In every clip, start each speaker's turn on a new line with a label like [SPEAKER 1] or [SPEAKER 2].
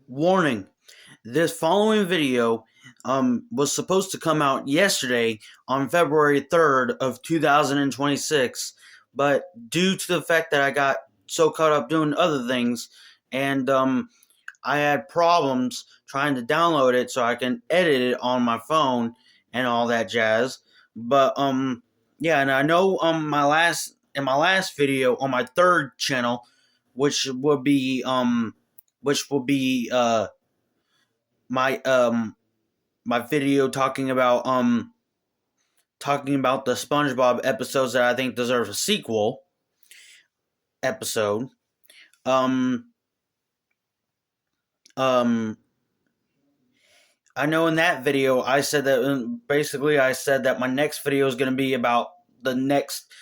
[SPEAKER 1] Warning, this following video was supposed to come out yesterday on February 3rd of 2026, but due to the fact that I got so caught up doing other things and I had problems trying to download it so I can edit it on my phone and all that jazz. But yeah, and I know my last video on my third channel, which will be my my video talking about the SpongeBob episodes that I think deserve a sequel episode. I know in that video I said that my next video is going to be about the next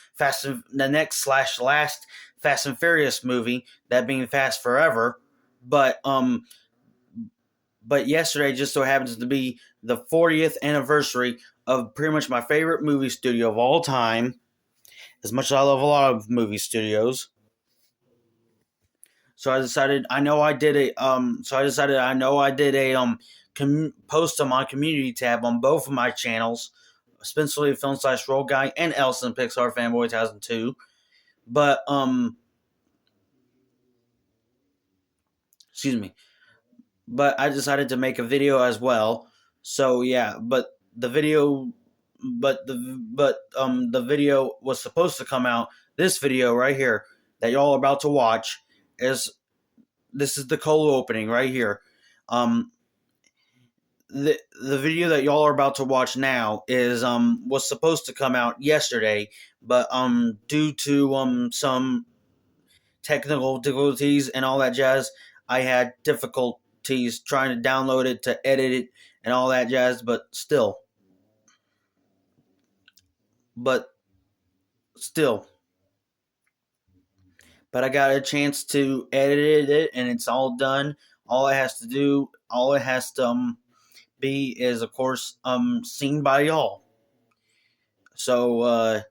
[SPEAKER 1] slash last Fast and Furious movie, that being Fast Forever. But yesterday just so happens to be the 40th anniversary of pretty much my favorite movie studio of all time. As much as I love a lot of movie studios, so I decided I did a post on my community tab on both of my channels, Spencerly Film / Roll Guy and Elson Pixar Fanboy 2002. But excuse me. But I decided to make a video as well. So yeah, the video was supposed to come out. This video right here that y'all are about to watch is the cold opening right here. The video that y'all are about to watch now is was supposed to come out yesterday, but due to some technical difficulties and all that jazz, I had difficulties trying to download it, to edit it, and all that jazz. But still, I got a chance to edit it, and it's all done. All it has to be is, of course, seen by y'all. So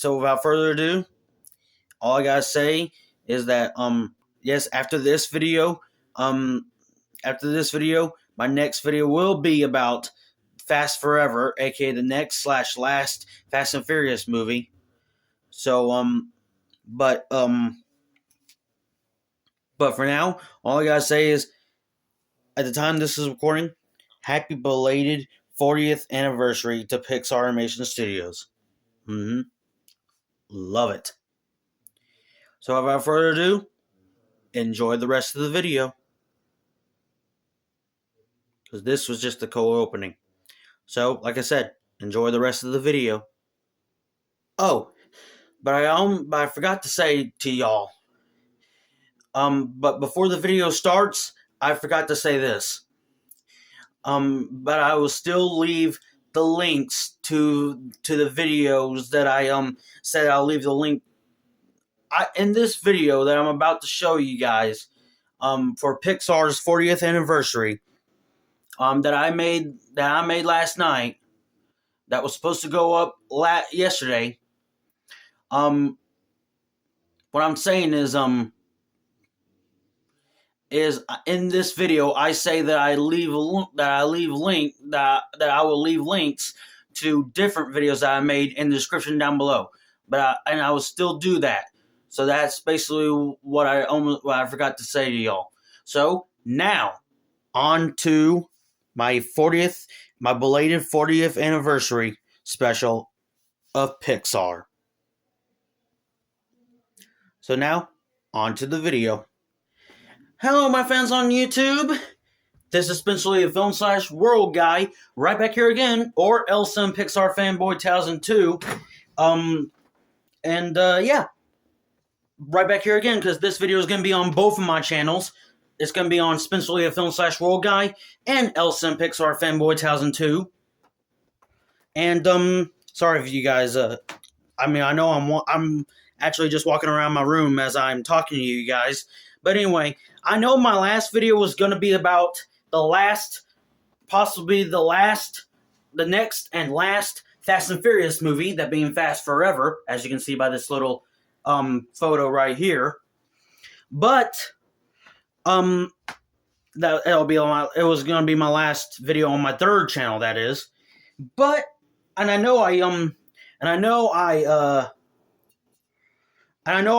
[SPEAKER 1] without further ado, all I gotta say is that yes, after this video, my next video will be about Fast Forever, aka the next slash last Fast and Furious movie. So but for now, all I gotta say is, at the time this is recording, happy belated 40th anniversary to Pixar Animation Studios. Love it. So without further ado, enjoy the rest of the video, because this was just the cold opening. So, like I said, enjoy the rest of the video. Oh, but I forgot to say to y'all. But before the video starts, I forgot to say this. But I will still leave the links to the videos that I said I'll leave the link. In this video that I'm about to show you guys, for Pixar's 40th anniversary, that I made last night, that was supposed to go up yesterday. What I'm saying is in this video I say that I will leave links to different videos that I made in the description down below. But I will still do that. So that's basically what I forgot to say to y'all. So now on to my belated 40th anniversary special of Pixar. So now on to the video. Hello, my fans on YouTube. This is Spencerly a Film / World Guy, right back here again, or Elson Pixar Fanboy 2002. Yeah, right back here again, because this video is going to be on both of my channels. It's going to be on Spencerly a Film / World Guy and Elson Pixar Fanboy 2002. And sorry if you guys. I know I'm actually just walking around my room as I'm talking to you guys. But anyway, I know my last video was going to be about the next and last Fast and Furious movie, that being Fast Forever, as you can see by this little photo right here. But it was gonna be my last video on my third channel, that is. But and I know I and I know I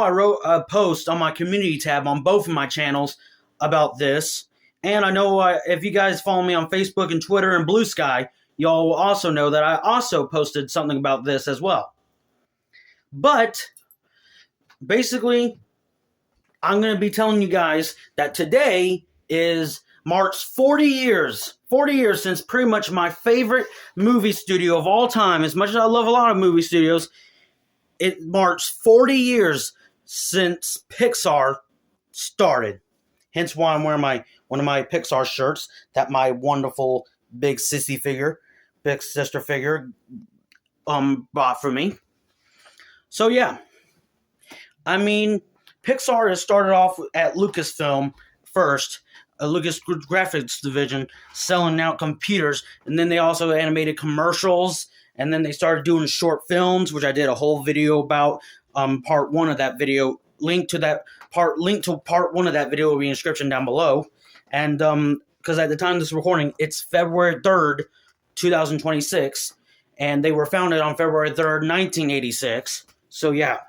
[SPEAKER 1] wrote a post on my community tab on both of my channels about this. And I know if you guys follow me on Facebook and Twitter and Blue Sky, y'all will also know that I also posted something about this as well. But basically, I'm going to be telling you guys that today marks 40 years. 40 years since pretty much my favorite movie studio of all time. As much as I love a lot of movie studios, it marks 40 years since Pixar started. Hence why I'm wearing one of my Pixar shirts that my wonderful big sister figure bought for me. So yeah, I mean, Pixar has started off at Lucasfilm first, a Lucas Graphics division, selling out computers, and then they also animated commercials, and then they started doing short films, which I did a whole video about. Part one of that video, link to part one of that video will be in the description down below. And because at the time of this recording, it's February 3rd, 2026, and they were founded on February 3rd, 1986. So yeah.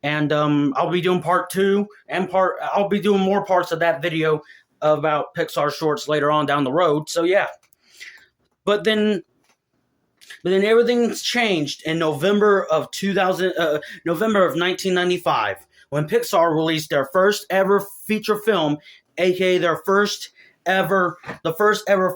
[SPEAKER 1] And I'll be doing part two I'll be doing more parts of that video about Pixar shorts later on down the road. So yeah. But then everything's changed in November of 1995, when Pixar released their first ever feature film, aka the first ever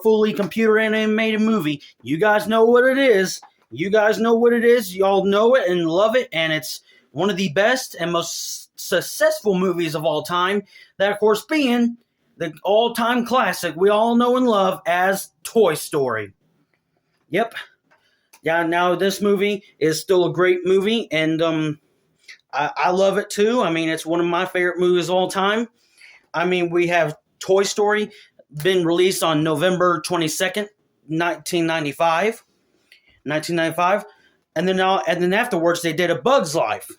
[SPEAKER 1] fully computer animated movie. You guys know what it is. Y'all know it and love it, and it's one of the best and most successful movies of all time. That, of course, being the all-time classic we all know and love as Toy Story. Yep. Yeah, now this movie is still a great movie, and I love it too. I mean, it's one of my favorite movies of all time. I mean, we have Toy Story, been released on November 22nd, 1995. And then afterwards they did A Bug's Life,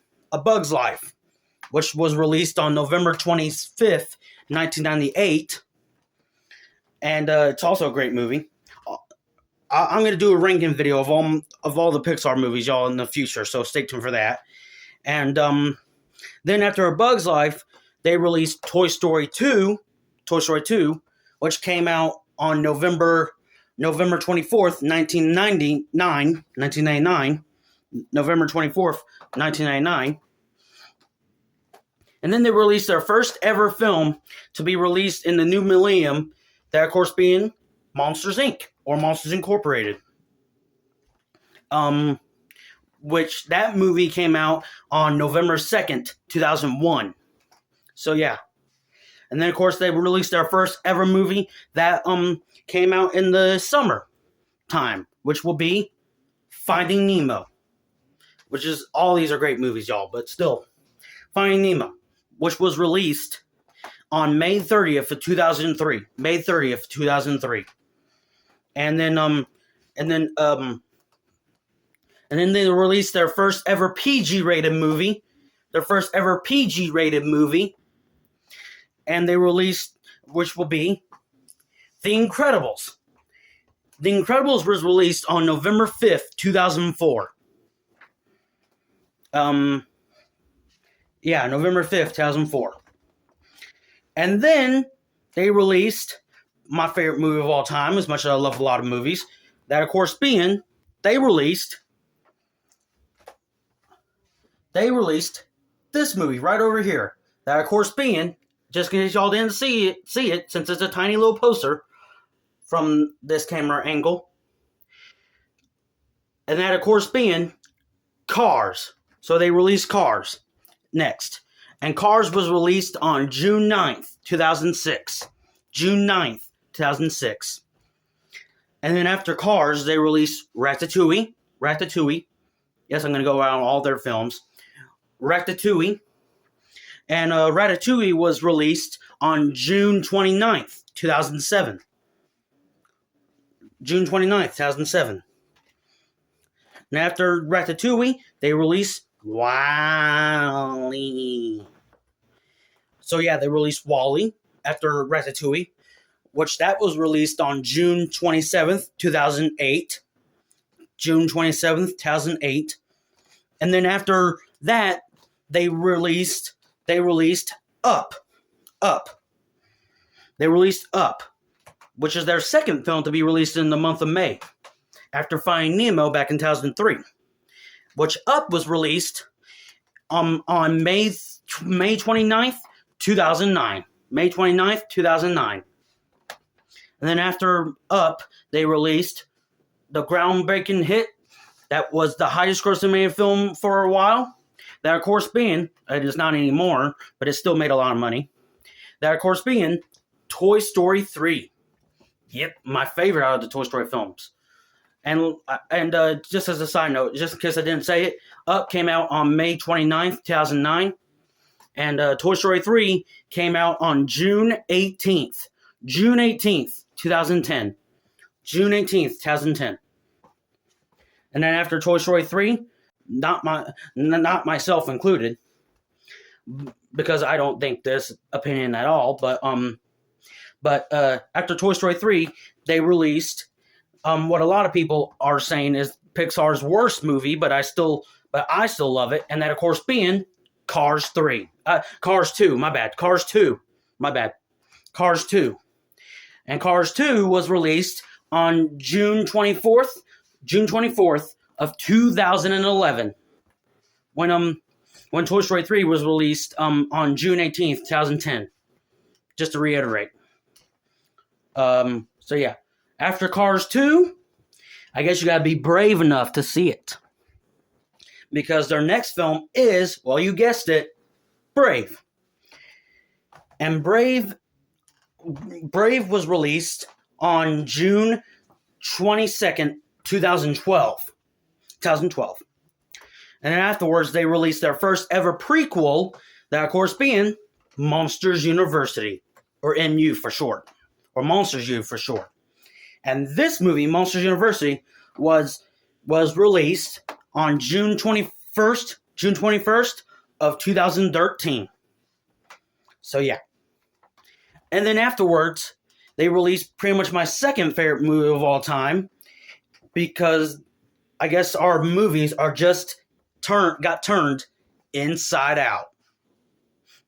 [SPEAKER 1] which was released on November 25th, 1998. And it's also a great movie. I'm going to do a ranking video of all the Pixar movies, y'all, in the future, so stay tuned for that. And then after A Bug's Life, they released Toy Story 2, which came out on November 24th, 1999. November 24th, 1999. And then they released their first ever film to be released in the new millennium, that, of course, being Monsters, Inc., or Monsters Incorporated. Which that movie came out on November 2nd, 2001. So, yeah. And then, of course, they released their first ever movie that came out in the summer time, which will be Finding Nemo. Which is, all these are great movies, y'all, but still. Finding Nemo, which was released on May 30th of 2003. May 30th, 2003. And then they released their first ever PG-rated movie. And they released, which will be The Incredibles. The Incredibles was released on November 5th, 2004. November 5th, 2004. And then they released my favorite movie of all time, as much as I love a lot of movies. That, of course, being, they released this movie right over here. That, of course, being, just in case y'all didn't see it, since it's a tiny little poster from this camera angle. And that, of course, being Cars. So they released Cars next. And Cars was released on June 9th, 2006. June 9th, 2006. And then after Cars, they released Ratatouille. Yes, I'm going to go around all their films. Ratatouille. And Ratatouille was released on June 29th, 2007. June 29th, 2007. And after Ratatouille, they released WALL-E. So yeah, they released WALL-E after Ratatouille, which that was released on June 27th, 2008. June 27th, 2008. And then after that, they released Up. Up. They released Up, which is their second film to be released in the month of May, after Finding Nemo back in 2003. Which Up was released on May 29th, 2009. May 29th, 2009. And then after Up, they released the groundbreaking hit that was the highest grossing made film for a while. That, of course, being, it is not anymore, but it still made a lot of money. That, of course, being Toy Story 3. Yep, my favorite out of the Toy Story films. And just as a side note, just in case I didn't say it, Up came out on May 29th, 2009. And Toy Story 3 came out on June 18th. June 18th, 2010. June 18th, 2010. And then after Toy Story 3, not myself included, because I don't think this opinion at all, but after Toy Story 3, they released what a lot of people are saying is Pixar's worst movie, but I still love it, and that, of course, being Cars 3. Cars 2, my bad. Cars 2, my bad. Cars 2. And Cars 2 was released on June 24th of 2011. When Toy Story 3 was released on June 18th, 2010. Just to reiterate. So yeah. After Cars 2, I guess you gotta be brave enough to see it. Because their next film is, well, you guessed it, Brave. And Brave was released on June 22nd, 2012. And then afterwards, they released their first ever prequel, that, of course, being Monsters University, or MU for short, or Monsters U for short. And this movie, Monsters University, was released on June 21st of 2013. So yeah. And then afterwards, they released pretty much my second favorite movie of all time, because I guess our movies are just got turned inside out.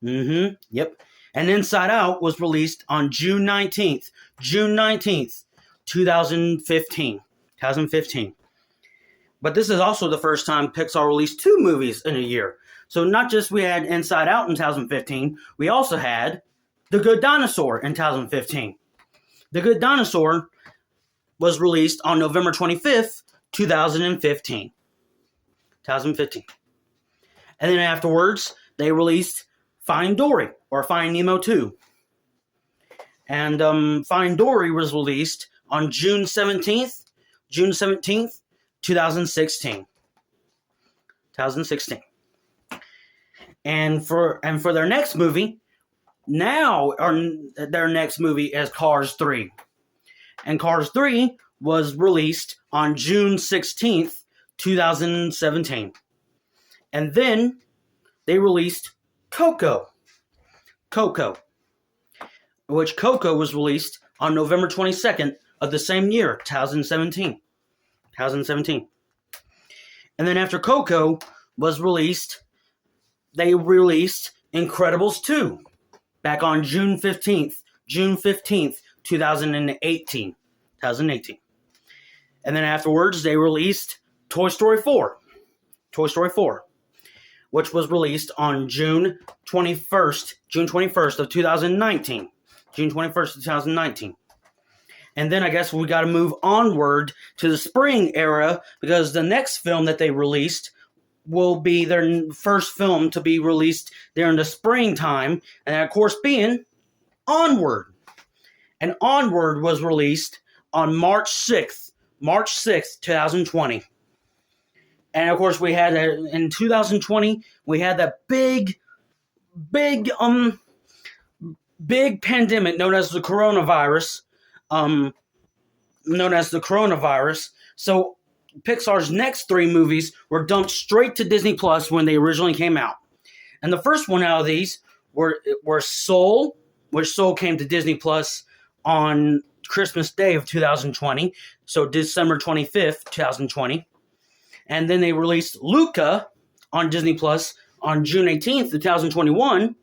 [SPEAKER 1] Yep. And Inside Out was released on June 19th, 2015. But this is also the first time Pixar released two movies in a year. So not just we had Inside Out in 2015, we also had The Good Dinosaur in 2015. The Good Dinosaur was released on November 25th, 2015. And then afterwards, they released Finding Dory, or Finding Nemo 2. And Finding Dory was released on June 17th, 2016. And for their next movie, their next movie is Cars 3. And Cars 3 was released on June 16th, 2017. And then they released Coco, which Coco was released on November 22nd of the same year, 2017. And then after Coco was released, they released Incredibles 2 back on June 15th, 2018. And then afterwards, they released Toy Story 4, which was released on June 21st of 2019. And then I guess we got to move onward to the spring era, because the next film that they released will be their first film to be released during the springtime, and that, of course, being Onward. And Onward was released on March 6th, 2020. And of course, we had in 2020, we had that big pandemic known as the coronavirus. So Pixar's next three movies were dumped straight to Disney Plus when they originally came out. And the first one out of these were Soul, which so came to Disney Plus on Christmas Day of 2020, so December 25th, 2020. And then they released Luca on Disney Plus on June 18th, 2021.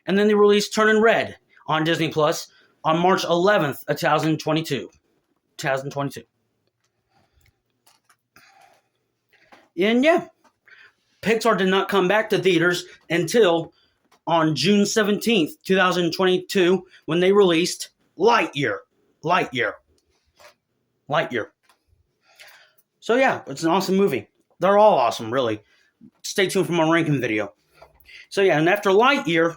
[SPEAKER 1] And then they released Turning Red on Disney Plus on March 11th, 2022. 2022. And yeah, Pixar did not come back to theaters until on June 17th, 2022, when they released Lightyear. So yeah, it's an awesome movie. They're all awesome, really. Stay tuned for my ranking video. So yeah, and after Lightyear,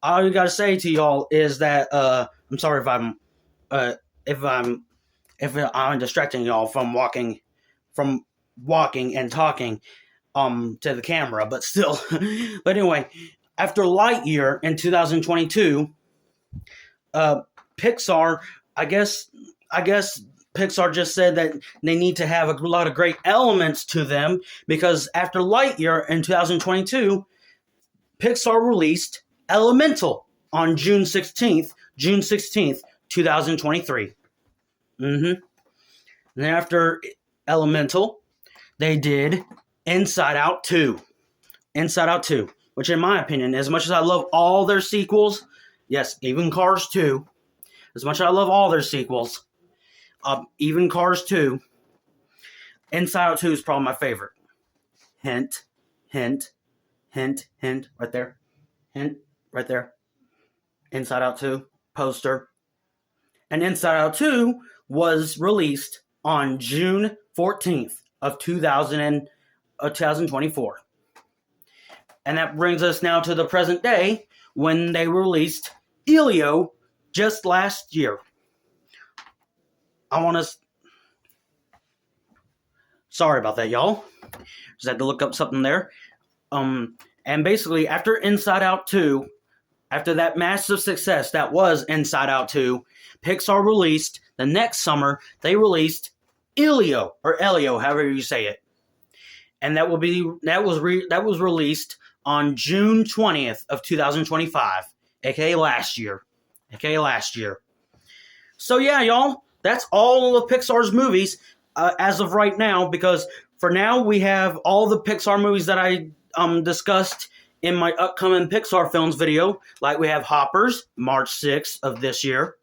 [SPEAKER 1] all I gotta say to y'all is that I'm sorry if I'm distracting y'all from walking and talking to the camera, but still. But anyway, after Lightyear in 2022, Pixar, I guess Pixar just said that they need to have a lot of great elements to them, because after Lightyear in 2022, Pixar released Elemental on June 16th, 2023. And then after Elemental, they did Inside Out 2. Which in my opinion, as much as I love all their sequels, yes, even Cars 2, as much as I love all their sequels, even Cars 2, Inside Out 2 is probably my favorite. Hint, right there. Hint, right there. Inside Out 2, poster. And Inside Out 2 was released on June 14th of 2024. And that brings us now to the present day, when they released Elio just last year. Sorry about that, y'all. Just had to look up something there. And basically, after Inside Out 2, after that massive success that was Inside Out 2, Pixar released, the next summer, they released Elio, or Elio, however you say it. And that was released on June 20th of 2025, aka last year. So yeah, y'all, that's all of Pixar's movies as of right now, because for now we have all the Pixar movies that I discussed in my upcoming Pixar films video. Like we have Hoppers, March 6th of this year.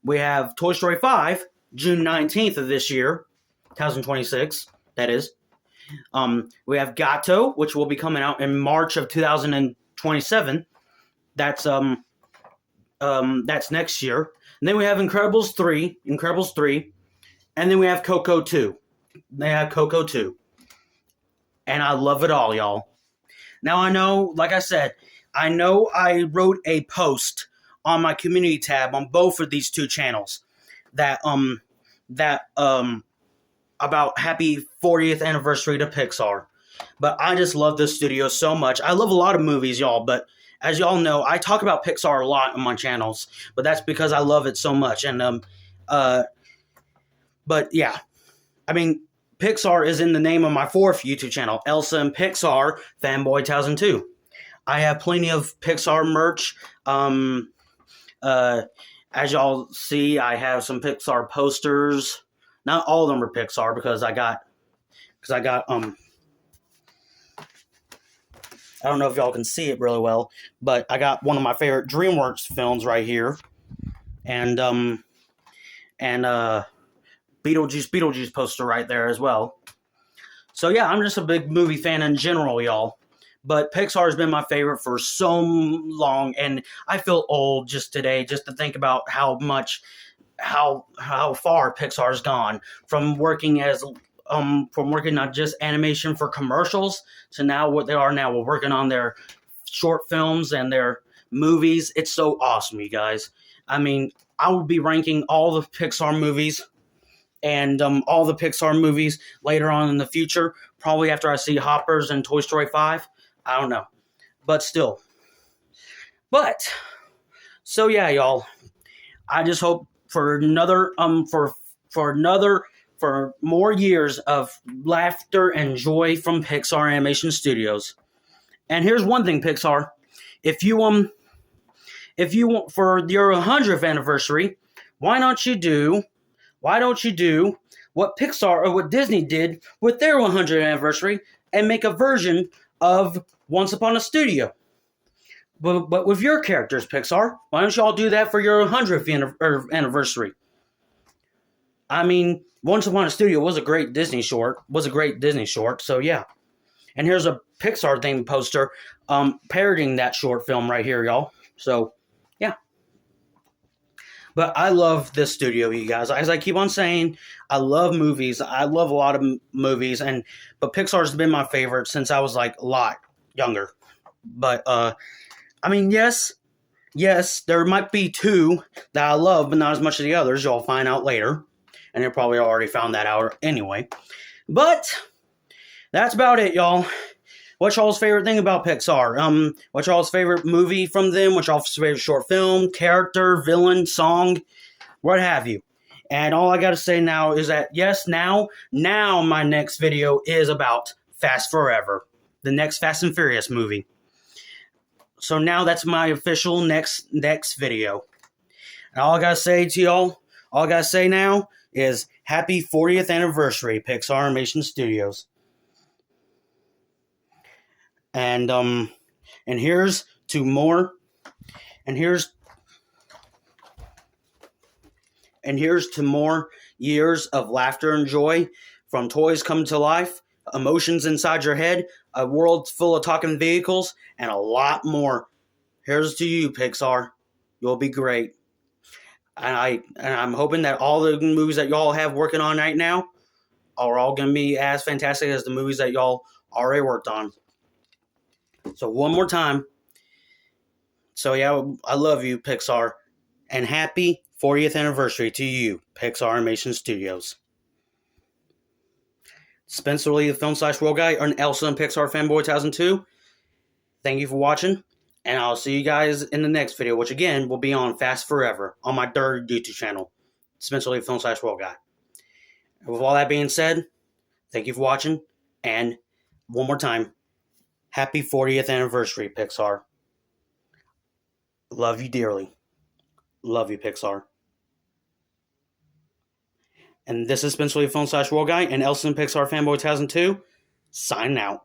[SPEAKER 1] We have Toy Story 5, June 19th of this year, 2026, that is. We have Gato, which will be coming out in March of 2027. That's next year. And then we have Incredibles 3, and then we have Coco 2. And I love it all, y'all. Now I know, like I said, I wrote a post on my community tab on both of these two channels that about happy 40th anniversary to Pixar. But I just love this studio so much. I love a lot of movies, y'all, but as y'all know, I talk about Pixar a lot on my channels, but that's because I love it so much. And but yeah, I mean, Pixar is in the name of my fourth YouTube channel, Elsa and Pixar Fanboy 2002. I have plenty of Pixar merch. As y'all see, I have some Pixar posters. Not all of them are Pixar, because I got I don't know if y'all can see it really well, but I got one of my favorite DreamWorks films right here, and Beetlejuice poster right there as well. So yeah, I'm just a big movie fan in general, y'all. But Pixar has been my favorite for so long, and I feel old just today, just to think about how far Pixar's gone from working not just animation for commercials to now what they are now. We're working on their short films and their movies. It's so awesome, you guys. I mean, I will be ranking all the Pixar movies and all the Pixar movies later on in the future, probably after I see Hoppers and Toy Story 5. I don't know, but still. But so yeah, y'all. I just hope for more years of laughter and joy from Pixar Animation Studios. And here's one thing, Pixar. If you if you want for your 100th anniversary, why don't you do what Pixar or what Disney did with their 100th anniversary and make a version of Once Upon a Studio? But with your characters, Pixar. Why don't y'all do that for your 100th anniversary? I mean, Once Upon a Studio was a great Disney short. So yeah. And here's a Pixar themed poster parodying that short film right here, y'all. So yeah. But I love this studio, you guys. As I keep on saying, I love movies. I love a lot of movies, but Pixar's been my favorite since I was like a lot younger. But I mean, yes, there might be two that I love, but not as much as the others. You'll find out later, and you probably already found that out anyway. But that's about it, y'all. What's y'all's favorite thing about Pixar? What's y'all's favorite movie from them? What's y'all's favorite short film, character, villain, song, what have you? And all I gotta say now is that yes, now my next video is about Fast Forever, the next Fast and Furious movie. So now that's my official next video. And all I gotta say to y'all, all I gotta say now is happy 40th anniversary, Pixar Animation Studios. And here's to more years of laughter and joy, from toys come to life, emotions inside your head, a world full of talking vehicles, and a lot more. Here's to you, Pixar. You'll be great. And I'm hoping that all the movies that y'all have working on right now are all going to be as fantastic as the movies that y'all already worked on. So one more time. So yeah, I love you, Pixar. And happy 40th anniversary to you, Pixar Animation Studios. Spencer Lee, the film/world guy, and Elsa and Pixar fanboy 2002. Thank you for watching. And I'll see you guys in the next video, which again will be on Fast Forever on my third YouTube channel, Spencer Lee, film/world guy. And with all that being said, thank you for watching. And one more time, happy 40th anniversary, Pixar. Love you dearly. Love you, Pixar. And this is Spencer Lee, film/world guy, and Elsa and Pixar fanboy 2002, signing out.